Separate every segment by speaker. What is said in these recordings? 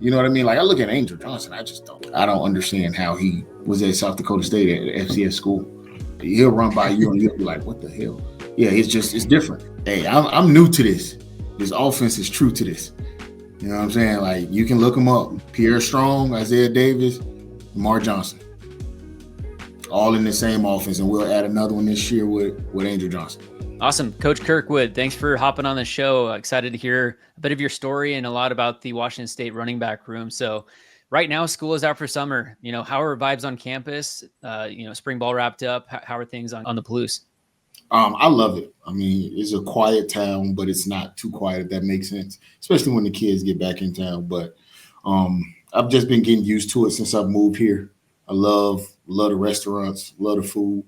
Speaker 1: You know what I mean? Like I look at Angel Johnson, I don't understand how he was at South Dakota State at FCS school. He'll run by you and you'll be like, what the hell? Yeah, it's different. Hey, I'm new to this. This offense is true to this. You know what I'm saying? Like you can look them up. Pierre Strong, Isaiah Davis, Lamar Johnson. All in the same offense, and we'll add another one this year with Angel Johnson.
Speaker 2: Awesome. Coach Kirkwood, thanks for hopping on the show. Excited to hear a bit of your story and a lot about the Washington State running back room. So right now, school is out for summer. How are vibes on campus? Spring ball wrapped up. How are things on the Palouse?
Speaker 1: I love it. I mean, it's a quiet town, but it's not too quiet, if that makes sense, especially when the kids get back in town. But I've just been getting used to it since I've moved here. I love the restaurants, love the food.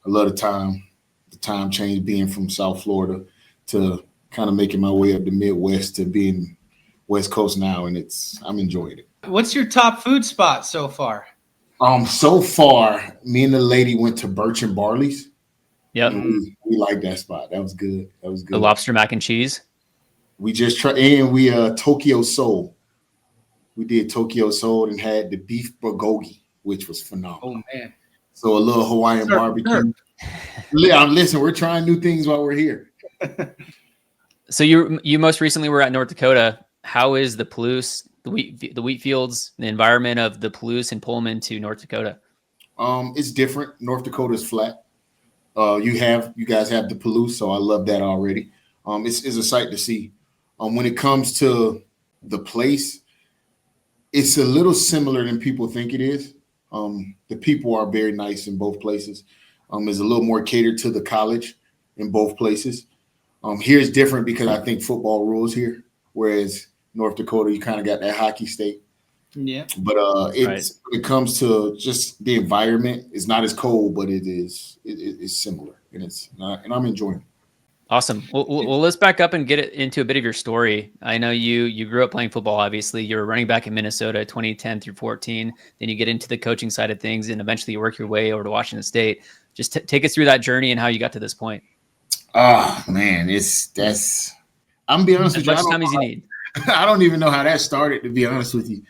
Speaker 1: I love the time change being from South Florida to kind of making my way up the Midwest to being West Coast now, and I'm enjoying it.
Speaker 3: What's your top food spot so far?
Speaker 1: So far, me and the lady went to Birch and Barley's.
Speaker 2: Yep.
Speaker 1: We liked that spot. That was good.
Speaker 2: The lobster mac and cheese.
Speaker 1: We just tried, and we Tokyo Soul. We did Tokyo Soul and had the beef bulgogi, which was phenomenal.
Speaker 3: Oh man!
Speaker 1: So a little Hawaiian barbecue. Listen, we're trying new things while we're here.
Speaker 2: So you most recently were at North Dakota. How is the Palouse, the wheat fields, the environment of the Palouse and Pullman to North Dakota?
Speaker 1: It's different. North Dakota is flat. You guys have the Palouse, so I love that already. It's a sight to see. When it comes to the place, it's a little similar than people think it is. The people are very nice in both places. It's a little more catered to the college in both places. Here is different because I think football rules here, whereas North Dakota, you kind of got that hockey state.
Speaker 3: Yeah.
Speaker 1: But when it comes to just the environment, it's not as cold, but it's similar, and I'm enjoying it.
Speaker 2: Awesome. Well, let's back up and get into a bit of your story. I know you grew up playing football, obviously. You were running back in Minnesota 2010 through 14. Then you get into the coaching side of things, and eventually you work your way over to Washington State. Just take us through that journey and how you got to this point.
Speaker 1: Oh, man. I'm going to be honest with you.
Speaker 2: As much time as you need.
Speaker 1: I don't even know how that started, to be honest with you.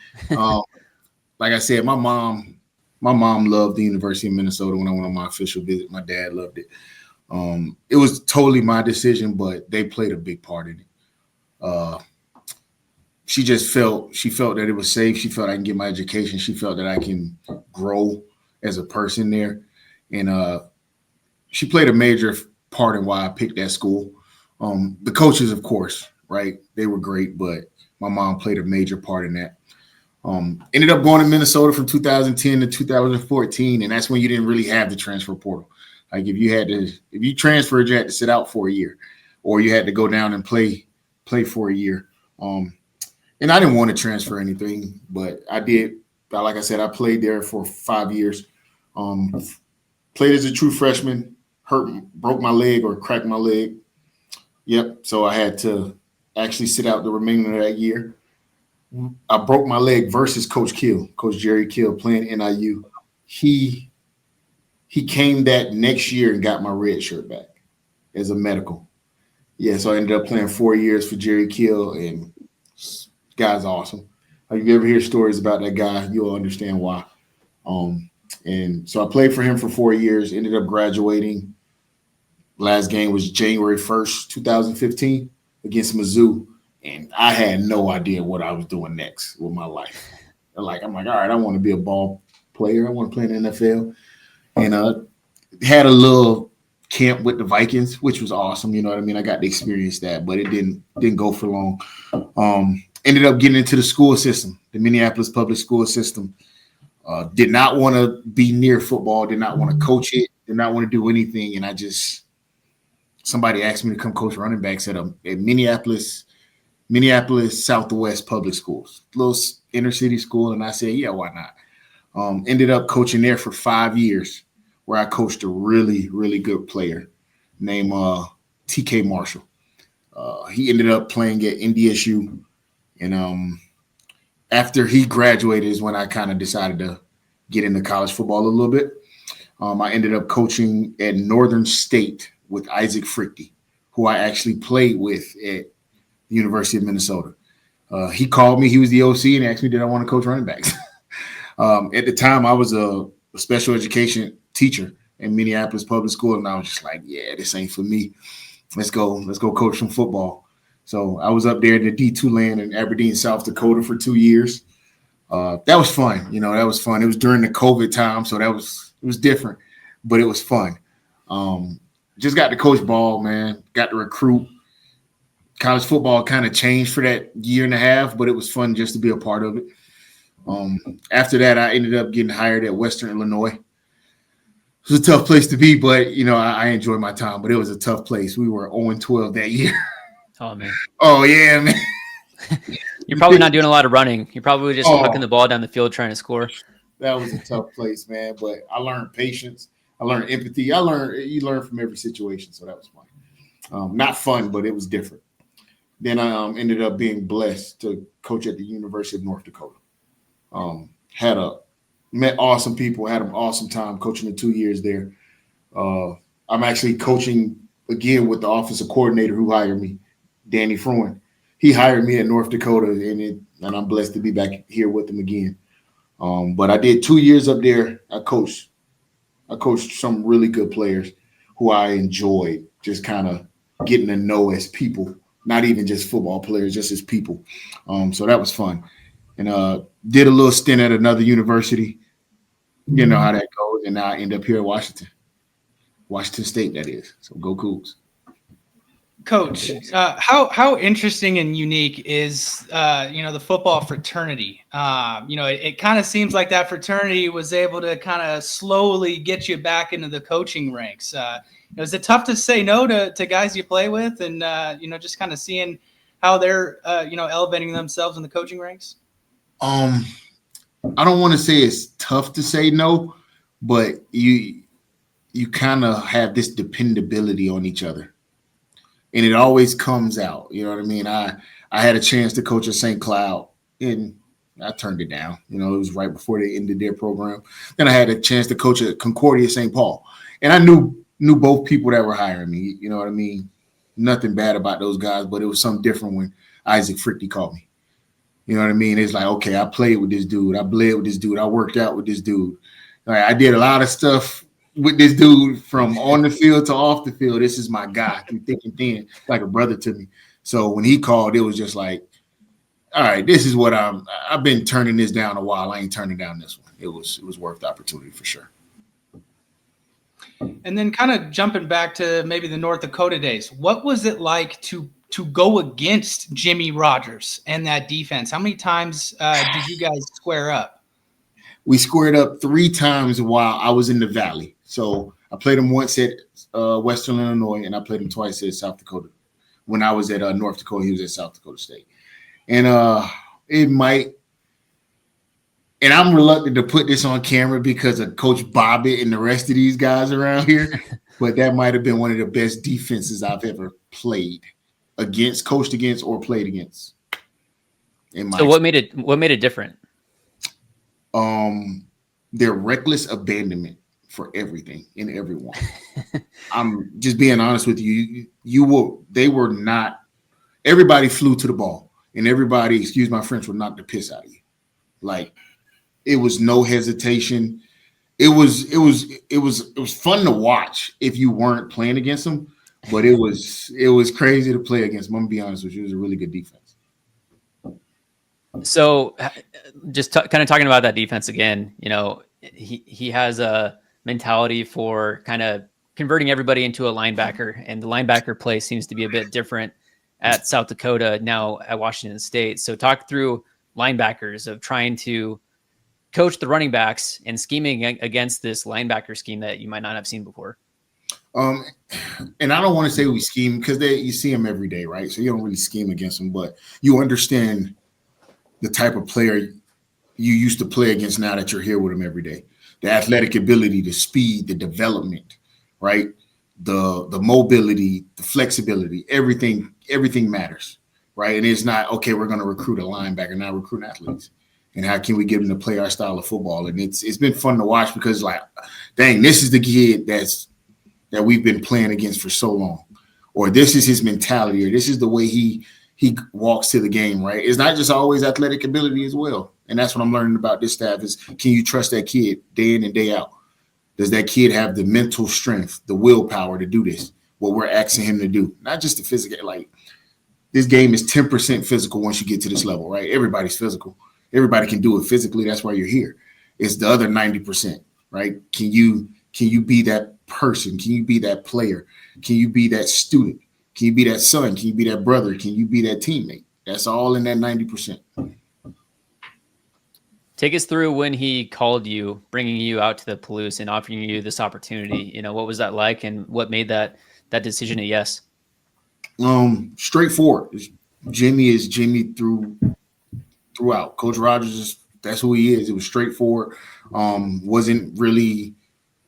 Speaker 1: Like I said, my mom loved the University of Minnesota when I went on my official visit. My dad loved it. It was totally my decision, but they played a big part in it. She felt that it was safe. She felt I can get my education. She felt that I can grow as a person there. And she played a major part in why I picked that school. The coaches, of course, right? They were great, but my mom played a major part in that. Ended up going to Minnesota from 2010 to 2014, and that's when you didn't really have the transfer portal. Like if you transferred, you had to sit out for a year, or you had to go down and play for a year. And I didn't want to transfer anything, but I did. Like I said, I played there for 5 years. Played as a true freshman, broke my leg or cracked my leg. Yep. So I had to actually sit out the remainder of that year. I broke my leg versus Coach Jerry Kill, playing NIU. He came that next year and got my red shirt back as a medical. Yeah, so I ended up playing 4 years for Jerry Kill, and this guy's awesome. If you ever hear stories about that guy, you'll understand why. And so I played for him for 4 years, ended up graduating. Last game was January 1st, 2015 against Wazzu, and I had no idea what I was doing next with my life. I'm like, all right, I want to be a ball player. I want to play in the NFL. And had a little camp with the Vikings, which was awesome. You know what I mean? I got to experience that, but it didn't go for long. Ended up getting into the school system, the Minneapolis public school system. Did not want to be near football, did not want to coach it, did not want to do anything. And somebody asked me to come coach running backs at Minneapolis Southwest Public Schools, little inner city school. And I said, yeah, why not? Ended up coaching there for 5 years, where I coached a really, really good player named TK Marshall. He ended up playing at NDSU. And after he graduated is when I kind of decided to get into college football a little bit. I ended up coaching at Northern State with Isaac Frichte, who I actually played with at the University of Minnesota. He called me. He was the OC and asked me, did I want to coach running backs? At the time, I was a special education teacher in Minneapolis public school, and I was just like, yeah, this ain't for me. Let's go coach some football. So I was up there in the D2 land in Aberdeen, South Dakota for 2 years. That was fun. That was fun. It was during the COVID time, so it was different, but it was fun. Just got to coach ball, man. Got to recruit. College football kind of changed for that year and a half, but it was fun just to be a part of it. After that, I ended up getting hired at Western Illinois. It was a tough place to be, but, I enjoyed my time, but it was a tough place. We were 0-12 that year.
Speaker 2: Oh, man.
Speaker 1: Oh, yeah, man.
Speaker 2: You're probably not doing a lot of running. You're probably just hucking the ball down the field trying to score.
Speaker 1: That was a tough place, man, but I learned patience. I learned empathy. You learn from every situation, so that was fun. Not fun, but it was different. Then I ended up being blessed to coach at the University of North Dakota. Met awesome people, had an awesome time coaching the 2 years there. I'm actually coaching again with the offensive coordinator who hired me, Danny Freund. He hired me at North Dakota, and I'm blessed to be back here with him again. But I did 2 years up there. I coached some really good players who I enjoyed just kind of getting to know as people, not even just football players, just as people. So that was fun. And did a little stint at another university. You know how that goes. And now I end up here at Washington State, that is. So go Cougs.
Speaker 3: Coach, how interesting and unique is the football fraternity? It kind of seems like that fraternity was able to kind of slowly get you back into the coaching ranks. Is it tough to say no to guys you play with, and just kind of seeing how they're elevating themselves in the coaching ranks?
Speaker 1: I don't want to say it's tough to say no, but you kind of have this dependability on each other. And it always comes out. You know what I mean? I had a chance to coach at St. Cloud, and I turned it down. It was right before they ended their program. Then I had a chance to coach at Concordia St. Paul. And I knew both people that were hiring me. You know what I mean? Nothing bad about those guys, but it was something different when Isaac Frickty called me. You know what I mean? It's like, okay, I played with this dude. I bled with this dude. I worked out with this dude. I did a lot of stuff with this dude from on the field to off the field. This is my guy through thick and thin, like a brother to me. So when he called, it was just like, all right, this is what I've been turning this down a while. I ain't turning down this one. It was worth the opportunity for sure.
Speaker 3: And then kind of jumping back to maybe the North Dakota days, what was it like to go against Jimmy Rogers and that defense? How many times did you guys square up?
Speaker 1: We squared up 3 times while I was in the Valley. So I played him once at Western Illinois, and I played him twice at South Dakota. When I was at North Dakota, he was at South Dakota State. And and I'm reluctant to put this on camera because of Coach Bobbitt and the rest of these guys around here, but that might have been one of the best defenses I've ever played against, coached against, or played against.
Speaker 2: So what made it different?
Speaker 1: Their reckless abandonment for everything and everyone. I'm just being honest with you. They were not. Everybody flew to the ball, and everybody, excuse my French, would knock the piss out of you. Like, it was no hesitation. It was fun to watch if you weren't playing against them, but it was crazy to play against them. I'm gonna be honest with you. It was a really good defense.
Speaker 2: So just kind of talking about that defense again, he has a mentality for kind of converting everybody into a linebacker, and the linebacker play seems to be a bit different at South Dakota, now at Washington State. So talk through linebackers of trying to coach the running backs and scheming against this linebacker scheme that you might not have seen before.
Speaker 1: And I don't want to say we scheme because you see them every day, right? So you don't really scheme against them, but you understand the type of player you used to play against now that you're here with them every day. The athletic ability, the speed, the development, right? The mobility, the flexibility, everything matters, right? And it's not, okay, we're going to recruit a linebacker, now recruit athletes. And how can we get them to play our style of football? And it's been fun to watch because, like, dang, this is the kid that we've been playing against for so long. Or this is his mentality, or this is the way he he walks to the game, right? It's not just always athletic ability as well. And that's what I'm learning about this staff is, can you trust that kid day in and day out? Does that kid have the mental strength, the willpower to do this, what we're asking him to do? Not just the physical. Like, this game is 10% physical once you get to this level, right? Everybody's physical. Everybody can do it physically. That's why you're here. It's the other 90%, right? Can you be that person? Can you be that player? Can you be that student? Can you be that son? Can you be that brother? Can you be that teammate? That's all in that 90%.
Speaker 2: Take us through when he called you, bringing you out to the Palouse and offering you this opportunity. You know, what was that like, and what made that decision a yes?
Speaker 1: Straightforward. Jimmy is Jimmy throughout. Coach Rogers, that's who he is. It was straightforward. Wasn't really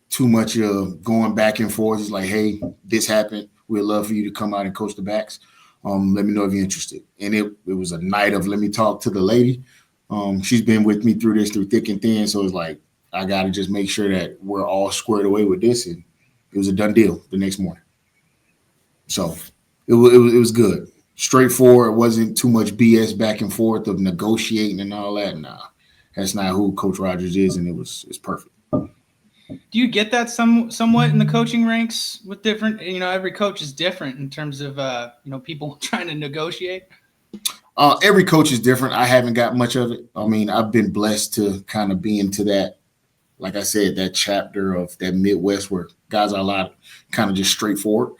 Speaker 1: too much going back and forth. It's like, hey, this happened. We'd love for you to come out and coach the backs. Let me know if you're interested. And it was a night of let me talk to the lady. She's been with me through this, through thick and thin. So it's like, I got to just make sure that we're all squared away with this. And it was a done deal the next morning. So it was good. Straightforward. It wasn't too much BS back and forth of negotiating and all that. Nah, that's not who Coach Rogers is. And it's perfect.
Speaker 3: Do you get that somewhat in the coaching ranks with different, every coach is different in terms of, people trying to negotiate?
Speaker 1: Every coach is different. I haven't got much of it. I mean, I've been blessed to kind of be into that, like I said, that chapter of that Midwest where guys are a lot kind of just straightforward.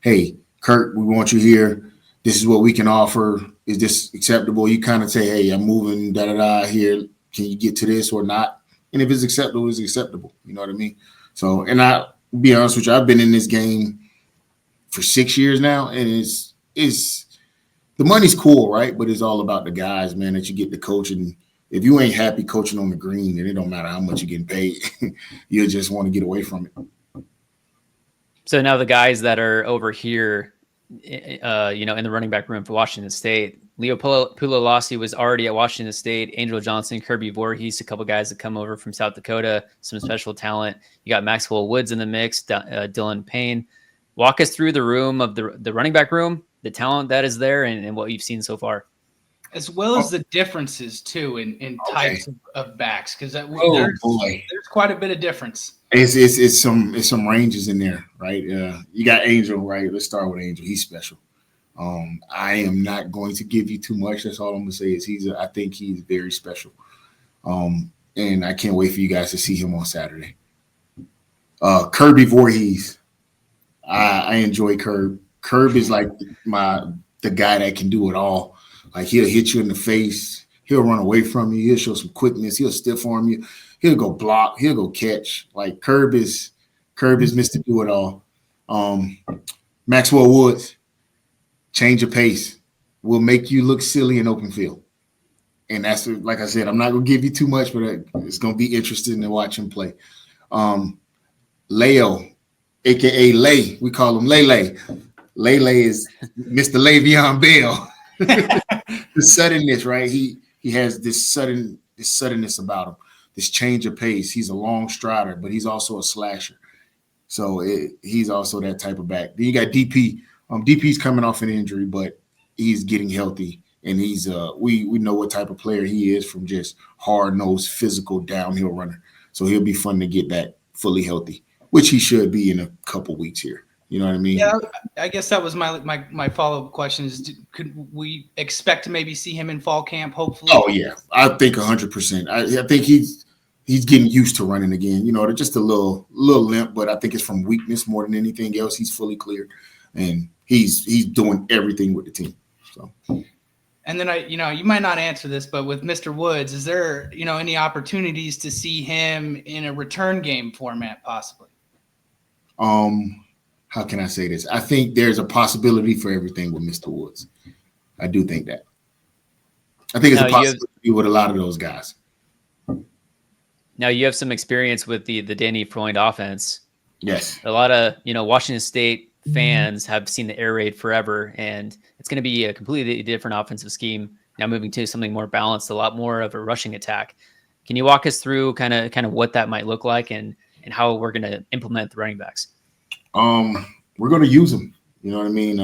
Speaker 1: Hey, Kirk, we want you here. This is what we can offer. Is this acceptable? You kind of say, hey, I'm moving, da-da-da here. Can you get to this or not? And if it's acceptable, it's acceptable. You know what I mean? So, and I'll be honest with you, I've been in this game for 6 years now, and it's the money's cool, right? But it's all about the guys, man, that you get to coach. And if you ain't happy coaching on the green, then it don't matter how much you're getting paid. You'll just want to get away from it.
Speaker 2: So now the guys that are over here, in the running back room for Washington State, Leo Pulalasi was already at Washington State, Angel Johnson, Kirby Vorhees, a couple guys that come over from South Dakota, some special talent. You got Maxwell Woods in the mix, Dylan Payne. Walk us through the room of the running back room, the talent that is there, and what you've seen so far.
Speaker 3: As well as the differences, too, in types of backs, because there's quite a bit of difference.
Speaker 1: It's some ranges in there, right? You got Angel, right? Let's start with Angel. He's special. I am not going to give you too much. That's all I'm going to say is I think he's very special. And I can't wait for you guys to see him on Saturday. Kirby Vorhees. I enjoy Kirb. Kirb is like the guy that can do it all. Like, he'll hit you in the face. He'll run away from you. He'll show some quickness. He'll stiff arm you. He'll go block. He'll go catch. Like, Kirb is Mr. Do It All. Maxwell Woods, change of pace, will make you look silly in open field. And that's, like I said, I'm not going to give you too much, but it's going to be interesting to watch him play. Leo, a.k.a. Lay. We call him Lele. Lele is Mr. Le'Veon Bell. The suddenness, right? He has this suddenness about him, this change of pace. He's a long strider, but he's also a slasher. So he's also that type of back. Then you got DP. DP's coming off an injury, but he's getting healthy. And he's we know what type of player he is from just hard-nosed, physical downhill runner. So he'll be fun to get back fully healthy, which he should be in a couple weeks here. You know what I mean?
Speaker 3: Yeah, I guess that was my follow-up question is, could we expect to maybe see him in fall camp, hopefully?
Speaker 1: Oh, yeah. I think 100%. I think he's getting used to running again. You know, just a little limp, but I think it's from weakness more than anything else. He's fully cleared, and he's doing everything with the team. So.
Speaker 3: And then you might not answer this, but with Mr. Woods, is there, any opportunities to see him in a return game format possibly?
Speaker 1: How can I say this? I think there's a possibility for everything with Mr. Woods. I do think that. I think it's a possibility with a lot of those guys.
Speaker 2: Now you have some experience with the Danny Freund offense.
Speaker 1: Yes.
Speaker 2: A lot of, Washington State fans have seen the air raid forever, and it's going to be a completely different offensive scheme now, moving to something more balanced, a lot more of a rushing attack. Can you walk us through kind of what that might look like and how we're going to implement the running backs?
Speaker 1: We're going to use them. You know what I mean?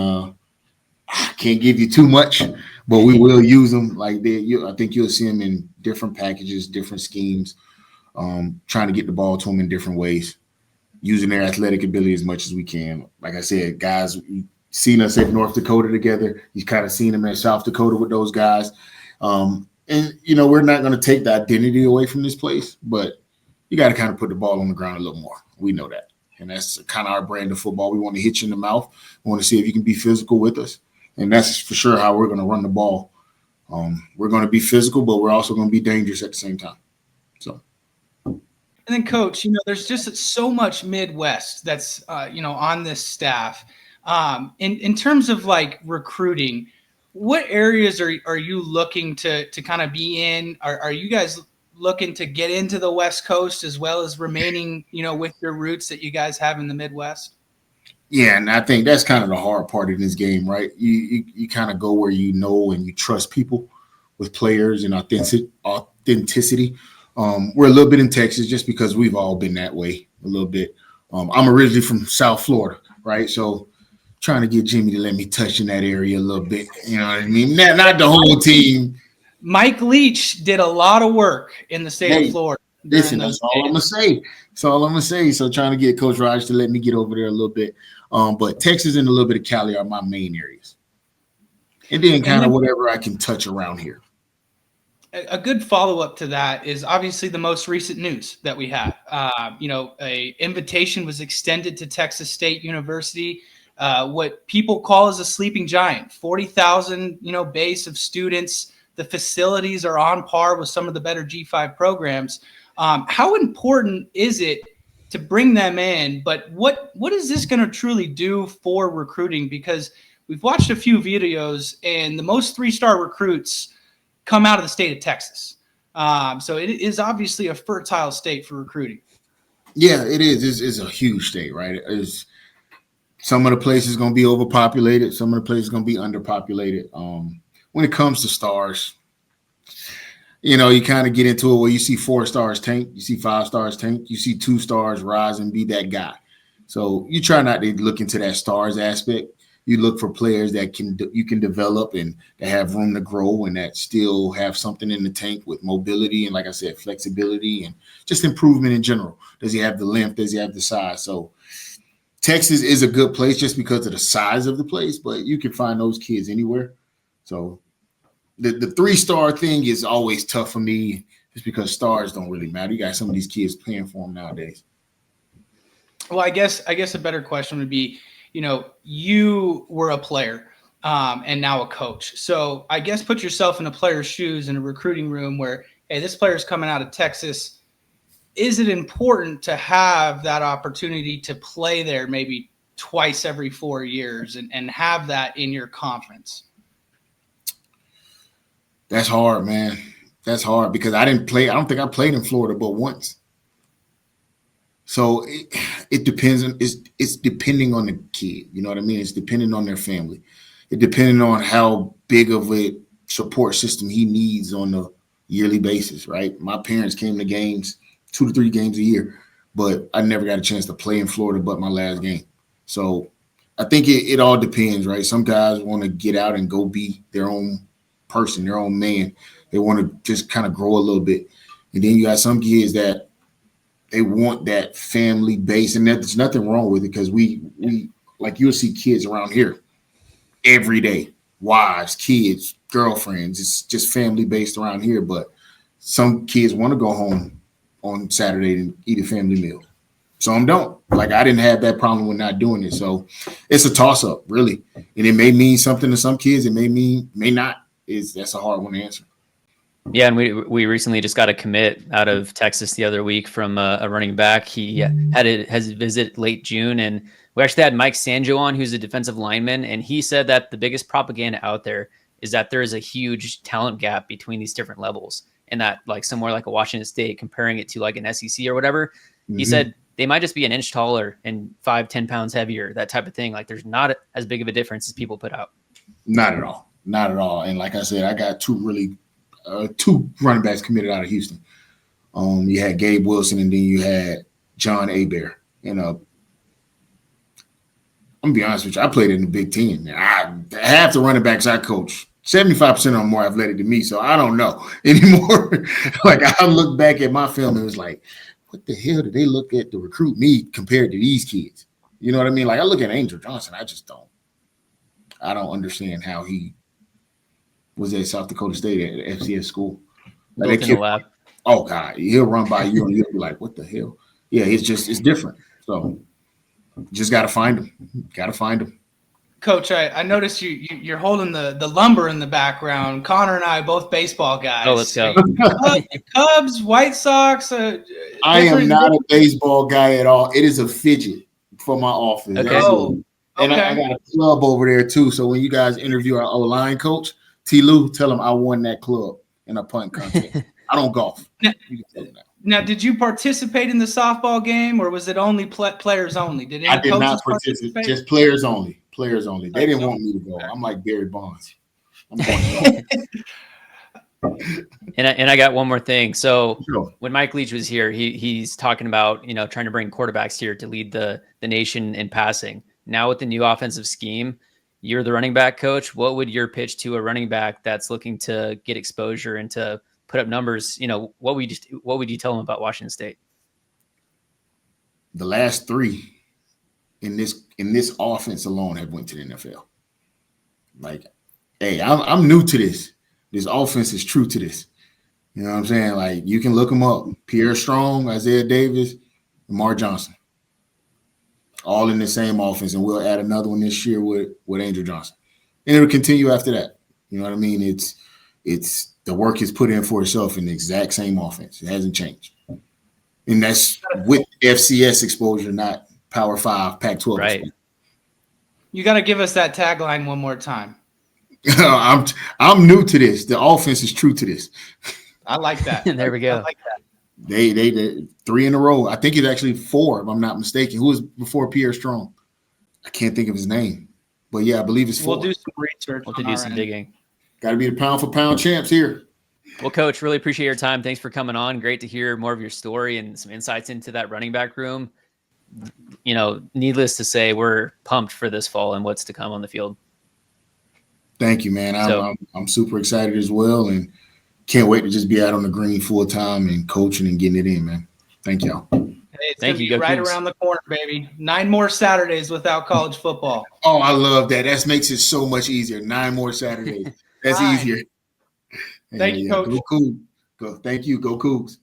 Speaker 1: I can't give you too much, but we will use them. Like I think you'll see them in different packages, different schemes, trying to get the ball to them in different ways, using their athletic ability as much as we can. Like I said, guys, you've seen us at North Dakota together. You've kind of seen them at South Dakota with those guys. And, we're not going to take the identity away from this place, but you got to kind of put the ball on the ground a little more. We know that. And that's kind of our brand of football. We want to hit you in the mouth. We want to see if you can be physical with us. And that's for sure how we're going to run the ball. We're going to be physical, but we're also going to be dangerous at the same time. So.
Speaker 3: And then, Coach, there's just so much Midwest that's, on this staff. In terms of like recruiting, what areas are you looking to kind of be in? Are you guys looking to get into the West Coast as well as remaining, with your roots that you guys have in the Midwest?
Speaker 1: Yeah, and I think that's kind of the hard part in this game, right? You kind of go where you know and you trust people with players and authenticity. We're a little bit in Texas just because we've all been that way a little bit. I'm originally from South Florida, right? So trying to get Jimmy to let me touch in that area a little bit. You know what I mean? Not the whole team.
Speaker 3: Mike Leach did a lot of work in the state of Florida.
Speaker 1: Listen, that's all I'm going to say. That's all I'm going to say. So trying to get Coach Raj to let me get over there a little bit. But Texas and a little bit of Cali are my main areas. And then kind of whatever I can touch around here.
Speaker 3: A good follow-up to that is obviously the most recent news that we have. A invitation was extended to Texas State University, what people call as a sleeping giant, 40,000, base of students. The facilities are on par with some of the better G5 programs. How important is it to bring them in? But what is this going to truly do for recruiting? Because we've watched a few videos, and the most 3-star recruits come out of the state of Texas. So it is obviously a fertile state for recruiting.
Speaker 1: Yeah, it is. It's a huge state, right? Some of the places going to be overpopulated. Some of the places going to be underpopulated. When it comes to stars, you kind of get into it where you see 4 stars tank, you see 5 stars tank, you see 2 stars rise and be that guy. So you try not to look into that stars aspect. You look for players that you can develop and that have room to grow and that still have something in the tank with mobility and, like I said, flexibility and just improvement in general. Does he have the length? Does he have the size? So Texas is a good place just because of the size of the place, but you can find those kids anywhere. So the 3-star thing is always tough for me just because stars don't really matter. You got some of these kids paying for them nowadays.
Speaker 3: Well, I guess a better question would be, you were a player and now a coach. So I guess put yourself in a player's shoes in a recruiting room where, hey, this player's coming out of Texas. Is it important to have that opportunity to play there maybe twice every 4 years and have that in your conference?
Speaker 1: That's hard, man. That's hard because I didn't play. I don't think I played in Florida but once. So it depends. It's depending on the kid. You know what I mean? It's depending on their family. It depending on how big of a support system he needs on a yearly basis, right? My parents came to games 2 to 3 games a year, but I never got a chance to play in Florida but my last game. So I think it all depends, right? Some guys want to get out and go be their own person, their own man. They want to just kind of grow a little bit. And then you got some kids that they want that family base, and there's nothing wrong with it because we like you'll see kids around here every day, wives, kids, girlfriends. It's just family based around here. But some kids want to go home on Saturday and eat a family meal. Some don't. Like I didn't have that problem with not doing it. So it's a toss up, really, and it may mean something to some kids. It may not. That's a hard one to answer.
Speaker 2: Yeah, and we recently just got a commit out of Texas the other week from a running back. He had his visit late June, and we actually had Mike Sanjo on, who's a defensive lineman, and he said that the biggest propaganda out there is that there is a huge talent gap between these different levels, and that like somewhere like a Washington State, comparing it to like an SEC or whatever, he said they might just be an inch taller and 5-10 pounds heavier, that type of thing. Like there's not as big of a difference as people put out.
Speaker 1: Not at all. Not at all. And like I said, I got 2 running backs committed out of Houston. You had Gabe Wilson, and then you had John Hebert. I'm gonna be honest with you. I played in the Big Ten. Half the running backs I coach, 75% of them are more athletic than me. So I don't know anymore. Like I look back at my film and it was like, what the hell did they look at to recruit me compared to these kids? You know what I mean? Like I look at Angel Johnson. I don't understand how he was at South Dakota State at FCS school. Like,
Speaker 2: Built in the lab.
Speaker 1: Oh God, he'll run by you and you'll be like, what the hell? Yeah, it's different. So just gotta find him.
Speaker 3: Coach, I noticed you're holding the lumber in the background. Connor and I both baseball guys.
Speaker 2: Oh, let's go.
Speaker 3: Cubs, White Sox.
Speaker 1: I am not a baseball guy at all. It is a fidget for my office.
Speaker 2: Okay.
Speaker 1: And I got a club over there too. So when you guys interview our O-line coach, T. Lou, tell him I won that club in a punt contest. I don't golf.
Speaker 3: Now, did you participate in the softball game, or was it only players only?
Speaker 1: I did not participate. Just players only. Players only. They didn't want me to go. I'm like Barry Bonds. I'm going
Speaker 2: And I got one more thing. So
Speaker 1: Sure.
Speaker 2: when Mike Leach was here, he's talking about trying to bring quarterbacks here to lead the nation in passing. Now with the new offensive scheme, you're the running back coach. What would your pitch to a running back that's looking to get exposure and to put up numbers? What would you tell them about Washington State?
Speaker 1: The last three in this offense alone have went to the NFL. Like, hey, I'm new to this. This offense is true to this. You know what I'm saying? Like, you can look them up. Pierre Strong, Isaiah Davis, Lamar Johnson. All in the same offense, and we'll add another one this year with Angel Johnson. And it'll continue after that. You know what I mean? It's the work is put in for itself in the exact same offense. It hasn't changed. And that's with FCS exposure, not Power 5, Pac-12
Speaker 2: right.
Speaker 1: exposure.
Speaker 3: You got to give us that tagline one more time.
Speaker 1: I'm new to this. The offense is true to this.
Speaker 3: I like that.
Speaker 2: There we go.
Speaker 3: I like that.
Speaker 1: They 3 in a row. I think it's actually 4, if I'm not mistaken. Who was before Pierre Strong? I can't think of his name. But yeah, I believe it's 4.
Speaker 3: We'll do some research.
Speaker 2: We'll have to do some digging.
Speaker 1: Got to be the pound for pound champs here.
Speaker 2: Well, Coach, really appreciate your time. Thanks for coming on. Great to hear more of your story and some insights into that running back room. Needless to say, we're pumped for this fall and what's to come on the field.
Speaker 1: Thank you, man. I'm super excited as well, and can't wait to just be out on the green full time and coaching and getting it in, man. Thank y'all.
Speaker 3: Hey, it's
Speaker 2: Thank you.
Speaker 3: Go right
Speaker 2: Cougs.
Speaker 3: around the corner, baby. 9 more Saturdays without college football.
Speaker 1: Oh, I love that. That makes it so much easier. 9 more Saturdays. That's
Speaker 3: 9.
Speaker 1: easier.
Speaker 3: Thank you, Coach.
Speaker 1: Go Cougs. Thank you. Go Cougs.